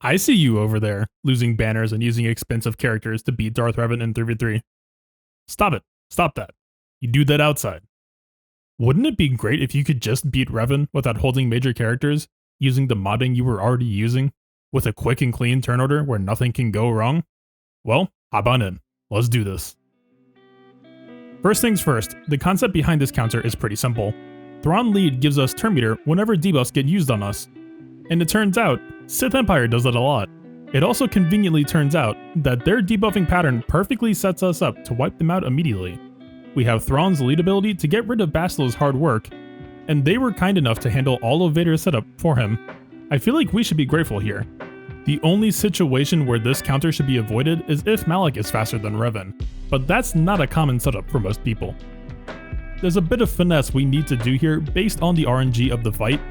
I see you over there, losing banners and using expensive characters to beat Darth Revan in 3v3. Stop it. Stop that. You do that outside. Wouldn't it be great if you could just beat Revan without holding major characters, using the modding you were already using, with a quick and clean turn order where nothing can go wrong? Well, hop on in. Let's do this. First things first, the concept behind this counter is pretty simple. Thrawn Lead gives us turn meter whenever debuffs get used on us. And it turns out, Sith Empire does that a lot. It also conveniently turns out that their debuffing pattern perfectly sets us up to wipe them out immediately. We have Thrawn's lead ability to get rid of Bastila hard work, and they were kind enough to handle all of Vader's setup for him. I feel like we should be grateful here. The only situation where this counter should be avoided is if Malak is faster than Revan, but that's not a common setup for most people. There's a bit of finesse we need to do here based on the RNG of the fight,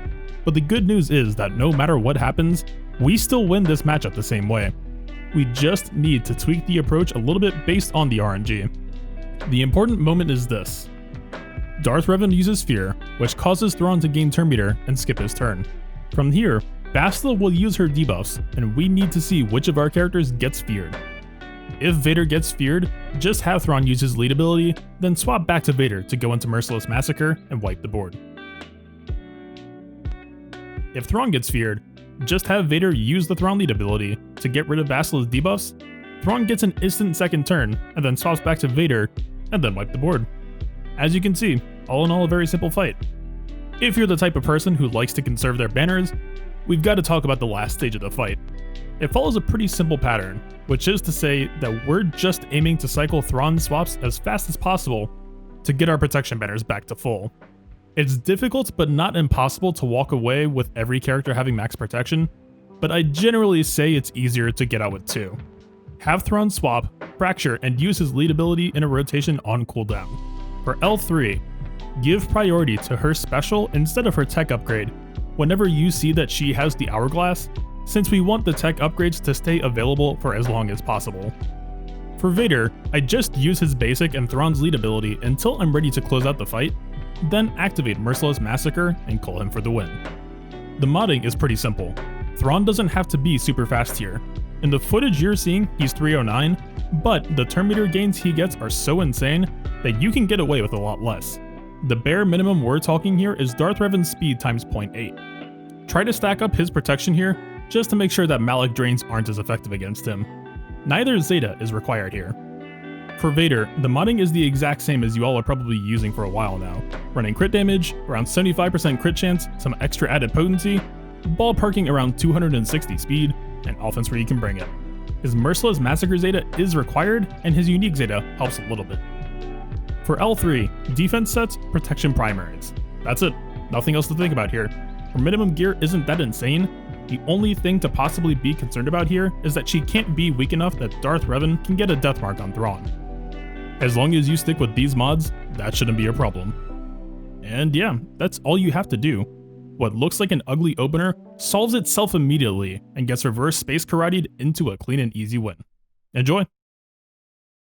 but the good news is that no matter what happens, we still win this matchup the same way. We just need to tweak the approach a little bit based on the RNG. The important moment is this. Darth Revan uses Fear, which causes Thrawn to gain turn meter and skip his turn. From here, Bastila will use her debuffs, and we need to see which of our characters gets feared. If Vader gets feared, just have Thrawn use his lead ability, then swap back to Vader to go into Merciless Massacre and wipe the board. If Thrawn gets feared, just have Vader use the Thrawn Lead ability to get rid of Bastila's debuffs. Thrawn gets an instant second turn, and then swaps back to Vader, and then wipe the board. As you can see, all in all a very simple fight. If you're the type of person who likes to conserve their banners, we've got to talk about the last stage of the fight. It follows a pretty simple pattern, which is to say that we're just aiming to cycle Thrawn swaps as fast as possible to get our protection banners back to full. It's difficult but not impossible to walk away with every character having max protection, but I generally say it's easier to get out with 2. Have Thrawn swap, fracture, and use his lead ability in a rotation on cooldown. For L3, give priority to her special instead of her tech upgrade whenever you see that she has the hourglass, since we want the tech upgrades to stay available for as long as possible. For Vader, I just use his basic and Thrawn's lead ability until I'm ready to close out the fight, then activate Merciless Massacre and call him for the win. The modding is pretty simple. Thrawn doesn't have to be super fast here. In the footage you're seeing, he's 309, but the turn meter gains he gets are so insane that you can get away with a lot less. The bare minimum we're talking here is Darth Revan's speed times 0.8. Try to stack up his protection here, just to make sure that Malak drains aren't as effective against him. Neither Zeta is required here. For Vader, the modding is the exact same as you all are probably using for a while now, running crit damage, around 75% crit chance, some extra added potency, ballparking around 260 speed, and offense where you can bring it. His Merciless Massacre Zeta is required, and his unique Zeta helps a little bit. For L3, defense sets, protection primaries. That's it, nothing else to think about here. Her minimum gear isn't that insane. The only thing to possibly be concerned about here is that she can't be weak enough that Darth Revan can get a death mark on Thrawn. As long as you stick with these mods, that shouldn't be a problem. And yeah, that's all you have to do. What looks like an ugly opener solves itself immediately and gets reverse space karate'd into a clean and easy win. Enjoy!